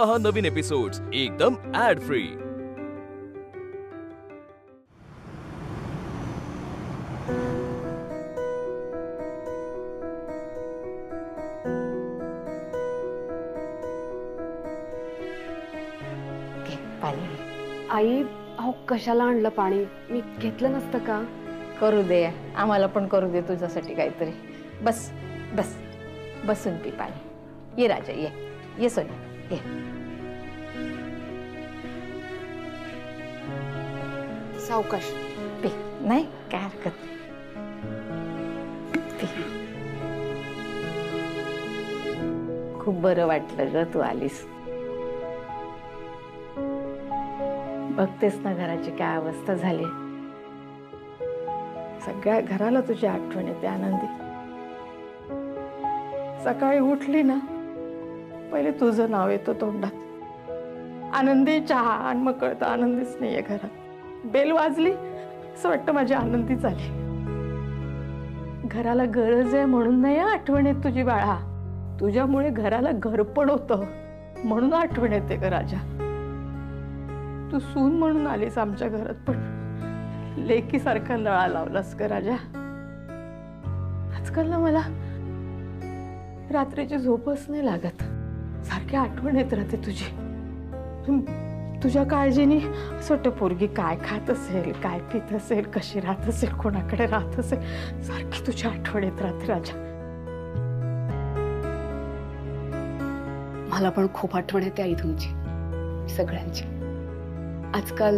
पहा नवीन एपिसोड्स एकदम add free. आई अहो कशाला आणलं पाणी? मी घेतलं नसतं का? करू दे, आम्हाला पण करू दे तुझ्यासाठी काहीतरी। बस बस बसून पी पाणी। ये राजा ये, ये सोन्या ये। सावकाश पी, नाही काय हरकत पी। खूप बरं वाटलं ग तू आलीस। बघतेस ना घराची काय अवस्था झाली। सगळ्या घराला तुझी आठवण येते आनंदी। सकाळी उठली ना पहिले तुझं नाव येतं तोंडात, आनंदी चहा, आणि मग कळतं आनंदीच नाहीये घरात। बेल वाजली असं वाटतं माझी आनंदी झाली। घराला गरज आहे म्हणून नाही आठवण येत तुझी बाळा, तुझ्यामुळे घराला घरपण होतं म्हणून आठवण येते ग राजा। तू सून म्हणून आलीस आमच्या घरात, पण लेकीसारखा लळा लावलास ग राजा। आजकाल ना मला रात्रीची झोपच नाही लागत, सारखी आठवण येत राहते तुझी। तुझ्या काळजीने असं वाटतं पोरगी काय खात असेल, काय पित असेल, कशी राहत असेल, कोणाकडे राहत असेल, सारखी तुझी आठवण येत राहते राजा। मला पण खूप आठवण येते आई तुमची, सगळ्यांची। आजकाल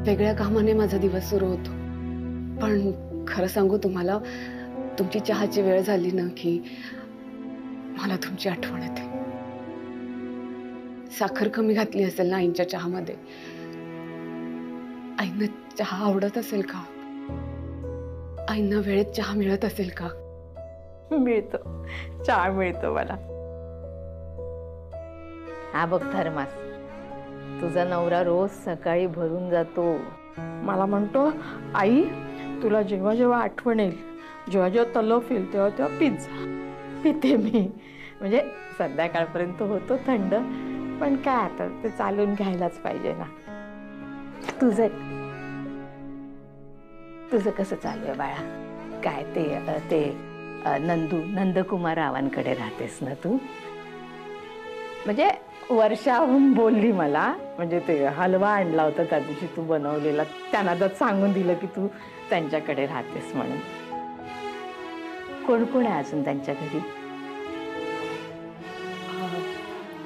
वेगळ्या कामाने माझा दिवस सुरू होतो, पण खरं सांगू तुम्हाला, तुमची चहाची वेळ झाली ना की मला तुमची आठवण येते। साखर कमी घातली असेल ना आईंच्या चहामध्ये? आईंना चहा आवडत असेल का? आईंना वेळेत चहा मिळत असेल का? मिळतो, चहा मिळतो मला। हा बघ थर्मास, तुझा नवरा रोज सकाळी भरून जातो। मला म्हणतो आई तुला जेव्हा जेव्हा आठवण येईल, जेव्हा जेव्हा तलफ येईल तेव्हा तेव्हा पिझ्झा। पिते मी, म्हणजे संध्याकाळपर्यंत होतो थंड, पण काय आता ते चालून घ्यायलाच पाहिजे ना। तुझं तुझं कसं चालू आहे बाळा? काय ते नंदकुमार रावांकडे राहतेस ना तू? म्हणजे वर्षाहून बोलली मला, म्हणजे ते हलवा आणला होता त्या दिवशी तू बनवलेला, त्यांना तर सांगून दिलं की तू त्यांच्याकडे राहतेस म्हणून। कोण कोण आहे अजून त्यांच्या घरी?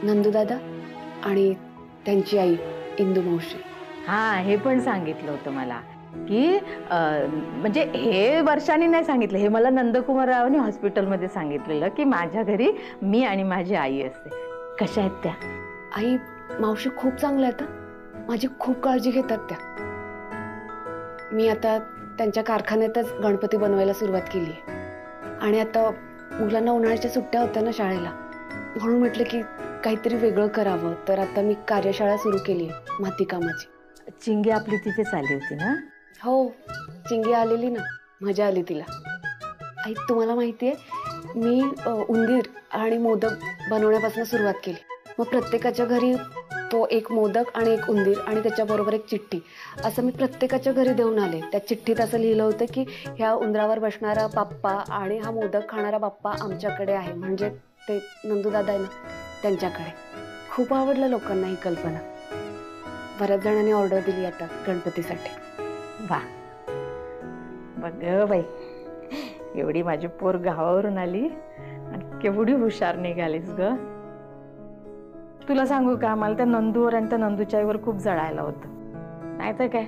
नंदू दादा आणि त्यांची आई इंदू मावशी। हा, हे पण सांगितलं होतं मला की म्हणजे हे वर्षाने नाही सांगितलं, हे मला नंदकुमार रावांनी हॉस्पिटलमध्ये सांगितलेलं की माझ्या घरी मी आणि माझी आई असते। कशा आहेत त्या? आई मावशी खूप चांगल्या आहेत, माझी खूप काळजी घेतात त्या। मी आता त्यांच्या कारखान्यातच गणपती बनवायला सुरुवात केली आहे, आणि आता मुलांना उन्हाळ्याच्या सुट्ट्या होत्या ना शाळेला, म्हणून म्हटलं की काहीतरी वेगळं करावं, तर आता मी कार्यशाळा सुरू केली आहे माती कामाची। चिंगी आपली तिथेच आली होती ना? हो, चिंगी आलेली ना, मजा आली तिला। आई तुम्हाला माहितीये, मी उंदीर आणि मोदक बनवण्यापासून सुरुवात केली। मग प्रत्येकाच्या घरी तो एक मोदक आणि एक उंदीर आणि त्याच्याबरोबर एक चिठ्ठी, असं मी प्रत्येकाच्या घरी देऊन आले। त्या चिठ्ठीत असं लिहिलं होतं की ह्या उंदरावर बसणारा बाप्पा आणि हा मोदक खाणारा बाप्पा आमच्याकडे आहे, म्हणजे ते नंदू दादा आहे ना त्यांच्याकडे। खूप आवडलं लोकांना ही कल्पना, बऱ्याच जणांनी ऑर्डर दिली आता गणपतीसाठी। वा, बघ बाई, एवढी माझी पोर गावावरून आली आणि केवढी हुशार निघालीस ग। तुला सांगू का, मला त्या नंदूवर आणि त्या नंदूच्या आईवर खूप जळायला होतं, नाही तर काय।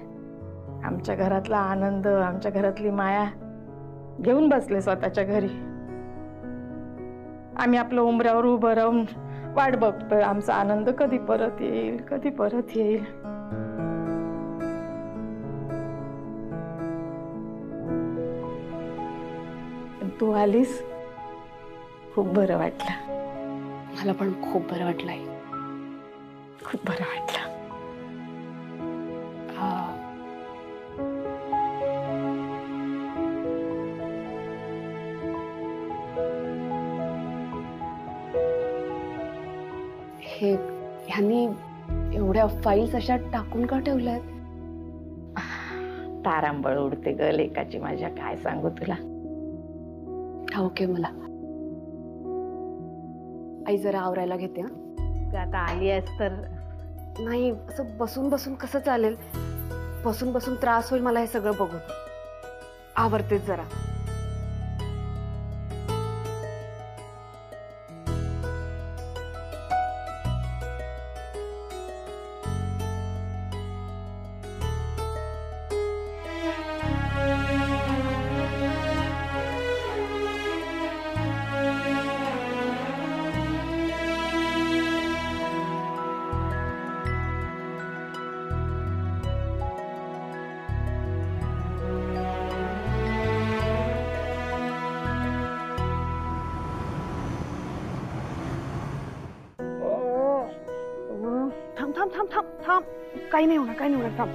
आमच्या घरातला आनंद, आमच्या घरातली माया घेऊन बसले स्वतःच्या घरी। आम्ही आपलं उंबऱ्यावर उभं राहून वाट बघतोय आमचा आनंद कधी परत येईल, कधी परत येईल। तू आलीस, खूप बरं वाटलं। मला पण खूप बरं वाटलं आई, खूप बरं वाटलं। हे ह्यांनी एवढ्या फाईल्स अशा टाकून का ठेवल्यात? तारांबळ उडते ग लेकाची माझ्या, काय सांगू तुला. ठाऊक आहे मला. आई जरा आवरायला घेते. हा तू आता आली आहेस तर. नाही, असं बसून बसून कसं चालेल? बसून बसून त्रास होईल मला हे सगळं बघून. आवरतेच जरा. थांब थांब थांब थांब थांब. काही नाही होणार, काही नाही होणार. थांब.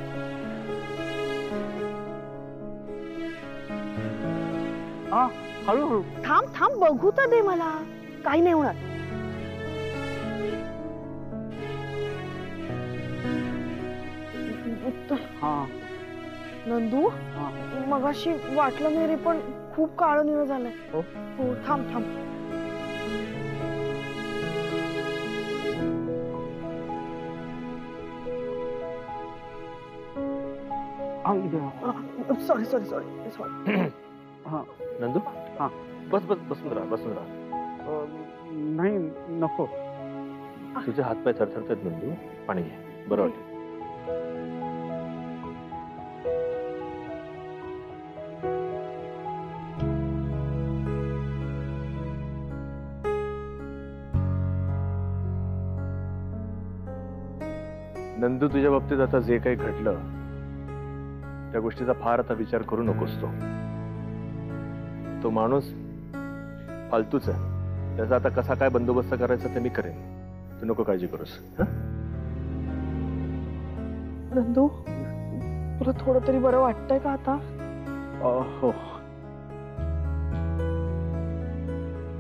हळूहळू. थांब थांब, बघू तर दे मला. काही नाही होणार. हा नंदू, मगाशी वाटलं नाही रे, पण खूप काळं निळं झालंय. हो? हो, थांब थांब. Sorry sorry sorry sorry. Nandu, हा बस बस, बसून राहा, बसून राहा. नाही नको. तुझे हातपाय थरथरतात नंदू, पाणी घे, बरं वाटेल. नंदू, तुझ्या बाबतीत आता जे काही घडलं त्या गोष्टीचा फार आता विचार करू नकोस. तो माणूस फालतूच आहे. त्याचा आता कसा काय बंदोबस्त करायचा ते मी करेन. तू नको काळजी करूस. नंदू, तुला थोडं तरी बरं वाटतंय का आता? हो.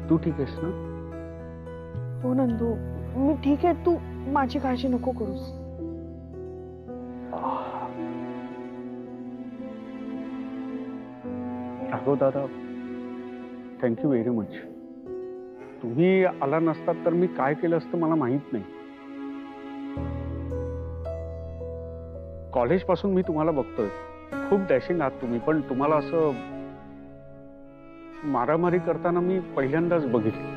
तू ठीक आहेस ना? हो नंदू, मी ठीक आहे. तू माझी काळजी नको करूस. राघव दादा, थँक्यू व्हेरी मच. तुम्ही आला नसतात तर मी काय केलं असतं मला माहित नाही. कॉलेज पासून मी तुम्हाला बघतोय. खूप डॅशिंग आहात तुम्ही, पण तुम्हाला असं मारामारी करताना मी पहिल्यांदाच बघितलं.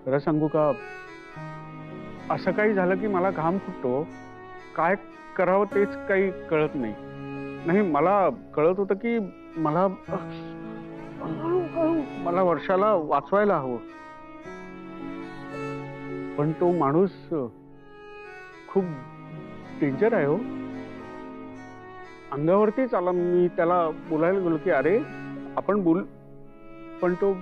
खरं सांगू का, असं काही झालं की मला घाम फुटतो. काय करावं तेच काही कळत नाही. नाही, मला कळत होतं की मला वर्षाला वाचवायला हवं, पण तो माणूस खूप डेंजर आहे. हो, अंगावरतीच आला. मी त्याला बोलायला गेलो की अरे आपण बोल, पण तो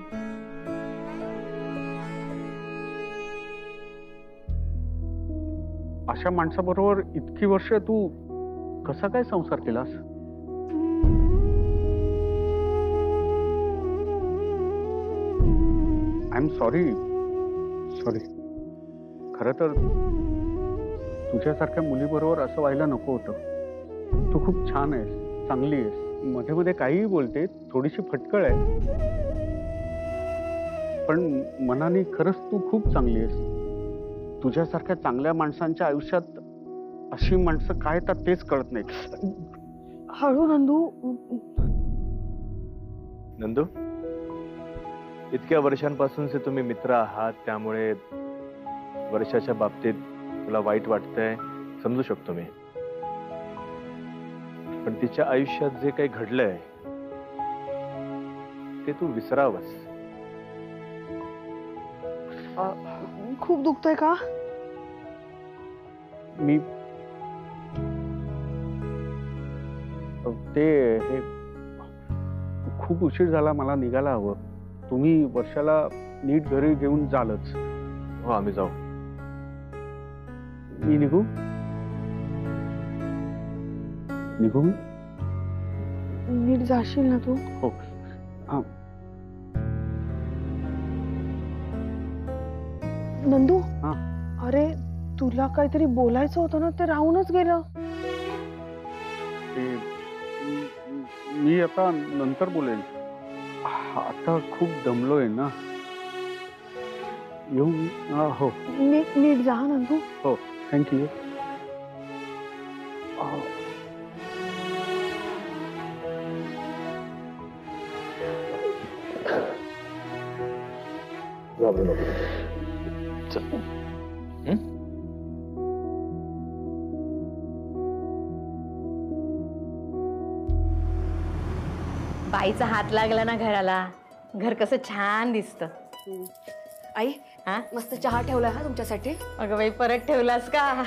अशा माणसाबरोबर इतकी वर्ष तू कसा काय संसार केलास? I am sorry. खरं तर तुझ्यासारख्या मुलीबरोबर असं व्हायला नको होतं. तू खूप छान आहेस, चांगली आहेस, मध्ये मध्ये काहीही बोलते, थोडीशी फटकळ आहे, पण मनाने खरंच तू खूप चांगली आहेस. तुझ्यासारख्या चांगल्या माणसांच्या आयुष्यात अशी माणसं काय येतात तेच कळत नाही. हळू नंदू. नंदू, इतक्या वर्षांपासूनचे तुम्ही मित्र आहात, त्यामुळे वर्षाच्या बाबतीत तुला वाईट वाटतंय, समजू शकतो मी. पण तिच्या आयुष्यात जे काही घडलंय ते तू विसरावंस. खूप दुखतंय का? मी ते हे खूप उशीर झाला, मला निघायला हवं. तुम्ही वर्षाला नीट घरी घेऊन जालच. हो, आम्ही जाऊ. मी निघू नीट जाशील ना तू? हो. हा. नंदू हा. अरे तुला काहीतरी बोलायचं होतं ना, ते राहूनच गेलं. मी आता नंतर बोलेन. आता खूप दमलोय ना. येऊ? हो नीट जा नंदू. हो, थँक्यू. बाईचा हात लागला ना घराला, घर कसं छान दिसतं. आई हा मस्त चहा ठेवलाय हा तुमच्यासाठी. अगं बाई परत ठेवलास का?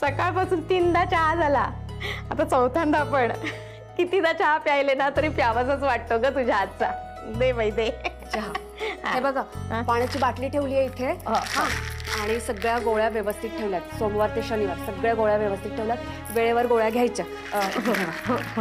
सकाळपासून 3दा चहा झाला, आता 4थांदा. पण कितीदा चहा प्यायले ना तरी प्यावाच वाटतो ग तुझ्या हातचा. दे बाई दे चहा. हे बघा पाण्याची बाटली ठेवली आहे इथे. हा आणि सगळ्या गोळ्या व्यवस्थित ठेवल्यात. सोमवार ते शनिवार सगळ्या गोळ्या व्यवस्थित ठेवल्यात. वेळेवर गोळ्या घ्यायच्या.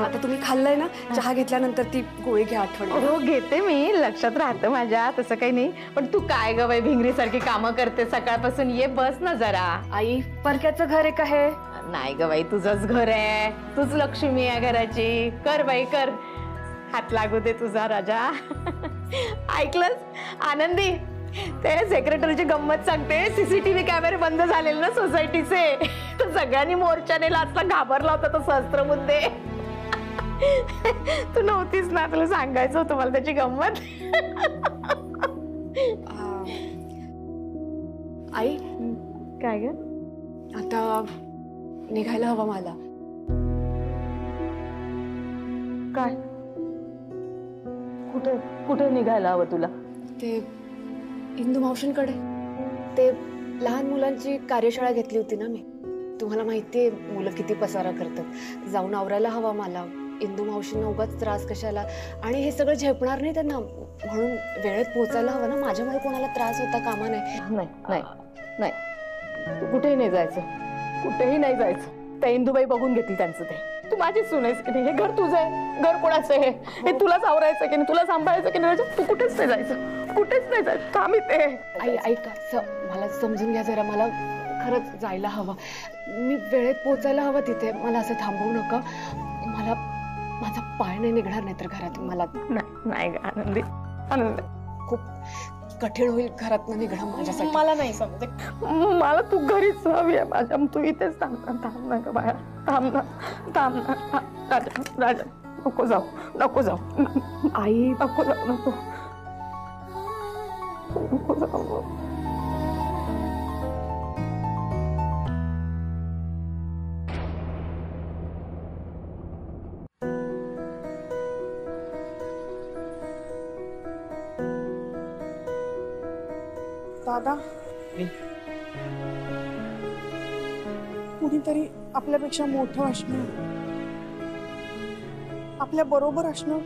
आता तुम्ही खाल्लंय ना, चहा घेतल्यानंतर ती गोळी घ्या आठवण. हो घेते मी, लक्षात राहतं माझ्या, तसं काही नाही. पण तू काय ग बाई भिंगरीसारखी कामं करते सकाळपासून. ये बस ना जरा. आई परक्याचं घर आहे का हे? नाही ग बाई तुझंच घर आहे, तूच लक्ष्मी आहे घराची. कर बाई कर, हात लागू दे तुझा राजा. ऐकलंस आनंदी, ते सेक्रेटरीची गंमत सांगते. सीसीटीव्ही कॅमेरे बंद झालेले ना सोसायटीचे, तर सगळ्यांनी मोर्चाने लाचला घाबरला होता तो सहस्त्रबुद्धे. तू नव्हतीस ना, तुला सांगायचं होतं मला त्याची गंमत. आई काय ग? आता निघायला हवं मला. काय? कुठे कुठे निघायला हवं तुला? ते इंदू मावशींकडे. ते लहान मुलांची कार्यशाळा घेतली होती ना मी. तुम्हाला माहितीये मुलं किती पसारा करतात. जाऊन आवरायला हवा मला. इंदू मावशींना उगाच त्रास कशाला, आणि हे सगळं झेपणार नाही त्यांना, म्हणून वेळेत पोहोचायला हवं ना. माझ्यामुळे कोणाला त्रास होता कामा नये. नाही नाही नाही, तू कुठेही नाही जायचं, कुठेही नाही जायचं. त्या इंदूबाई बघून घेतील त्यांचं ते. तू माझी सून आहेस की नाही, हे घर तुझं आहे, घर कोणाचं आहे हे तुलाच आवरायचं की नाही, तुला सांभाळायचं की नाही. तू कुठेच नाही जायचं, कुठेच नाही जायचं. काम इथे. आई ऐका, मला समजून घ्या जरा. मला खरंच जायला हवं. मी वेळेत पोहोचायला हवं तिथे. मला असं थांबवू नका. मला माझा पाय नाही निघणार नाही तर घरात. मला नाही ग आनंदी, आनंद खूप कठीण होईल घरात निघणं माझ्यासाठी. मला नाही समजते. मला तू घरीच हवी आहे माझ्या. तू इथेच थांब ना ग बाळा. थांब ना राजा, राजा नको जाऊ, नको जाऊ. आई नको जाऊ, नको नको जाऊ. दादा, कुणीतरी आपल्यापेक्षा मोठं असणं, आपल्या बरोबर असणं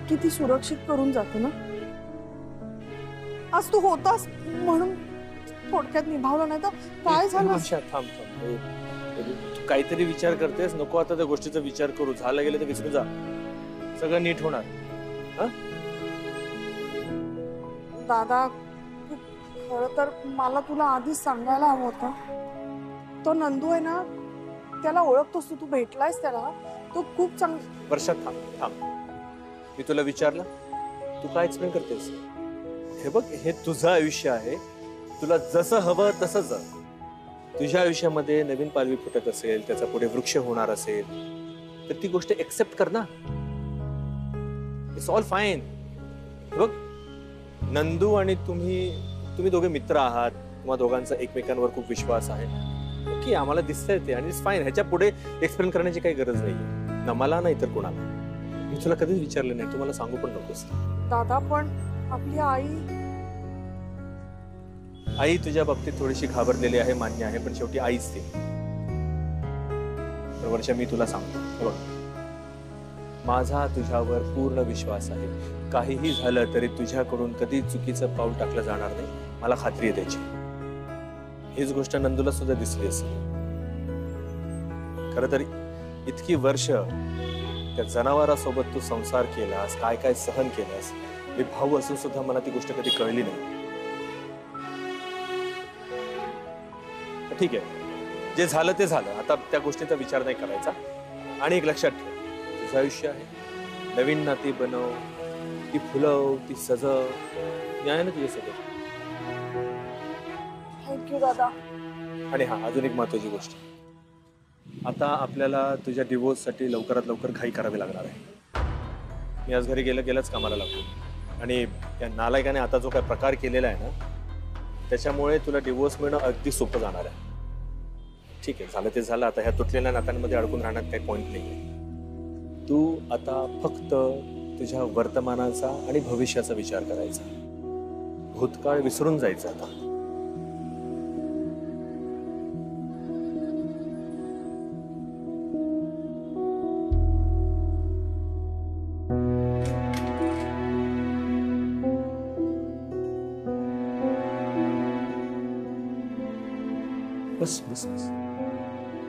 किती सुरक्षित करून जातं ना. आज तू होतास म्हणून थोडक्यात निभावलं, नाही तर काय झालं. थांब. तू काहीतरी विचार करतेस. नको आता त्या गोष्टीचा विचार करू. झालं गेलं तर विसरून जा. सगळं नीट होणार. दादा, खरं तर मला तुला आधीच सांगायला हवं होतं. तो नंदू आहे ना, त्याला ओळखतोस तू भेटलायस त्याला. तो खूप चांगला. वर्षात थांब. मी तुला विचारलं, तू काय एक्सप्लेन करतेस? हे बघ, हे तुझं आयुष्य आहे. तुला जसं हवं तसं जा. तुझ्या आयुष्यामध्ये नवीन पालवी फुटत असेल, त्याचा पुढे वृक्ष होणार असेल, तर ती गोष्ट एक्सेप्ट कर ना. It's all fine. बघ, नंदू आणि तुम्ही दोघे मित्र आहात. तुम्हा दोघांचा एकमेकांवर खूप विश्वास आहे. ओके, आम्हाला दिसतंय ते, आणि इट्स फाईन. ह्याच्या पुढे एक्सप्लेन करण्याची काही गरज नाही. ना मला नाही तर कोणाला. मी तुला कधीच विचारलं नाही, तुम्हाला सांगू पण नकोस. दादा, पण आपली आई तुझ्या बाबतीत थोडीशी घाबरलेली आहे, मान्य आहे, पण शेवटी आईच ती. वर्ष, मी तुला सांगतो, बघ, माझा तुझ्यावर पूर्ण विश्वास आहे. काहीही झालं तरी तुझ्याकडून कधी चुकीचं पाऊल टाकलं जाणार नाही, मला खात्री आहे त्याची. हीच गोष्ट नंदूला सुद्धा दिसली असेल. खरं तर इतकी वर्ष त्या जनावरासोबत तू संसार केलास, काय काय सहन केलास. मी भाऊ असून सुद्धा मला ती गोष्ट कधी कळली नाही. ठीक आहे, जे झालं ते झालं, आता त्या गोष्टीचा विचार नाही करायचा. आणि एक लक्षात ठेव, तुझं आयुष्य आहे, नवीन नाती बनव, ती फुलव, ती सजव, मी आहे ना तुझ्यासोबत. थँक्यू दादा. आणि हा, अजून एक महत्वाची गोष्ट, आता आपल्याला तुझ्या डिवोर्ससाठी लवकरात लवकर घाई करावी लागणार आहे. मी आज घरी गेलंच कामाला लागतो. आणि या नालायकाने आता जो काय प्रकार केलेला आहे ना, त्याच्यामुळे तुला डिवोर्स मिळणं अगदी सोपं जाणार आहे. ठीक आहे, झालं ते झालं. आता ह्या तुटलेल्या नात्यांमध्ये अडकून राहण्यात काही पॉईंट नाही. तू आता फक्त तुझ्या वर्तमानाचा आणि भविष्याचा विचार करायचा. भूतकाळ विसरून जायचं आता. बस बस बस.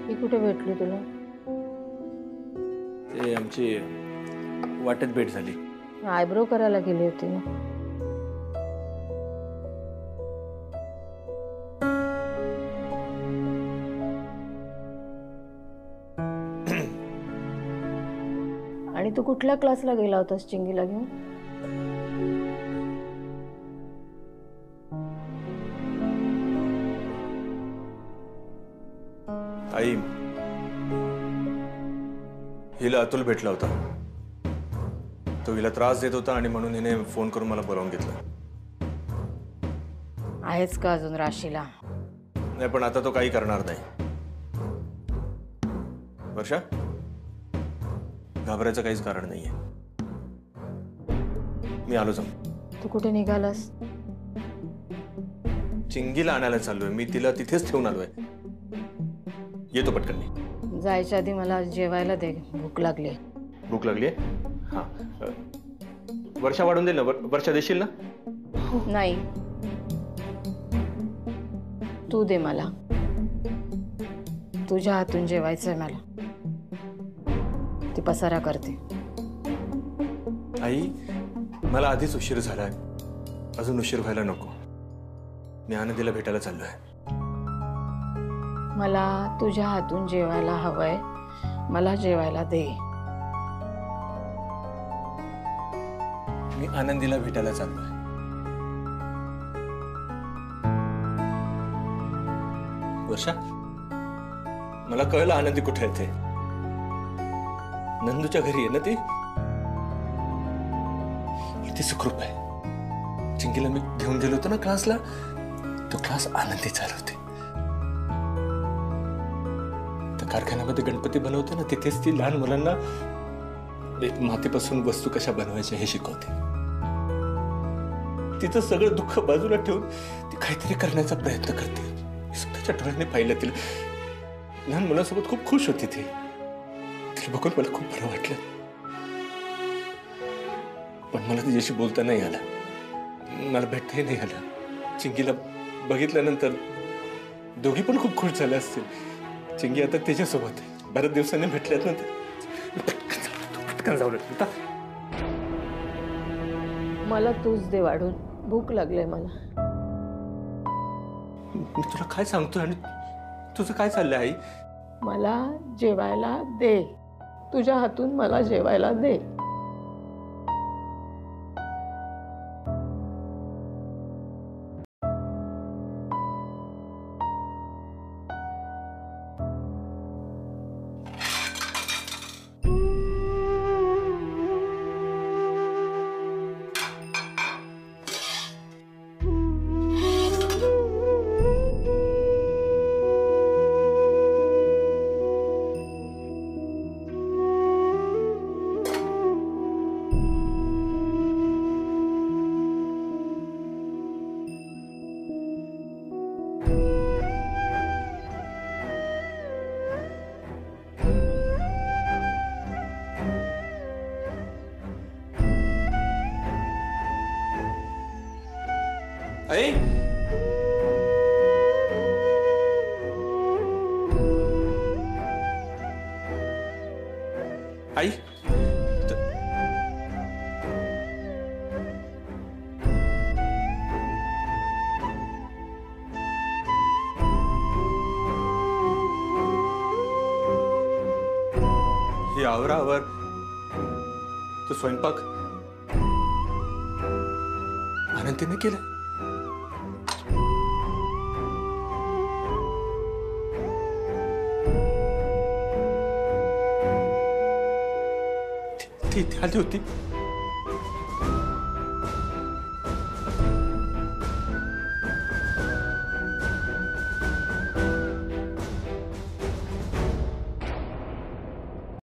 ही कुठे भेटली तुला? ते आमची वाटेत भेट झाली. आयब्रो करायला गेली होती ना. आणि तू कुठल्या क्लासला गेला होतास चिंगीला घेऊन? आई, हिला अतुल भेटला होता. तो हिला त्रास देत होता आणि म्हणून हिने फोन करून मला बोलावून घेतलं. आहेच का अजून राशीला? नाही, पण आता तो काही करणार नाही. वर्षा, घाबरायचं काहीच कारण नाहीये. मी आलो जाऊन. तू कुठे निघालास? चिंगीला आणायला चाललोय मी. तिला तिथेच ठेवून आलोय. येतो पटकन मी. जायच्या आधी मला जेवायला दे, भूक लागली. भूक लागली? हा, वर्षा वाढून दे ना. वर्षा देशील ना? नाही, तू दे मला. तुझ्या हातून जेवायचंय मला. ती पसारा करते. आई, मला आधीच उशीर झालाय, अजून उशीर व्हायला नको. मी आनंदीला भेटायला चाललोय. मला तुझ्या हातून जेवायला हवंय. मला जेवायला दे. मी आनंदीला भेटायला चाललोय. वर्षा, मला कळलं आनंदी कुठे आहे ते. नंदूच्या घरी आहे ना ती. किती सुखरूप आहे. चिंकीला मी घेऊन गेलो होतो ना क्लासला, तो क्लास आनंदी चालवते. त्या कारखान्यामध्ये गणपती बनवते ना, तिथेच ती लहान मुलांना मातीपासून वस्तू कशा बनवायच्या हे शिकवते. तिचं सगळं दुःख बाजूला ठेवून ती काहीतरी करण्याचा प्रयत्न करते. मी स्वतःच्या डोळ्यांनी पाहिलं तिला. लहान मुलांसोबत खूप खुश होती ती. तिला बघून मला खूप बरं वाटलं. पण मला तिच्याशी बोलता नाही आलं, मला भेटताही नाही आलं. चिंगीला बघितल्यानंतर दोघी पण खूप खुश झाल्या असतील. चिंगी आता तिच्यासोबत आहे. बऱ्याच दिवसांनी भेटल्यानंतर पटकन जाऊ लागतो. मला तूच दे वाढून. भूक लागले मला. मी तुला काय सांगतोय आणि तुझं काय चाललंय आई? मला जेवायला दे. तुझ्या हातून मला जेवायला दे. आई, आई, हे आवरावर तो स्वयंपाक आनंदीने केलं. ती आली होती.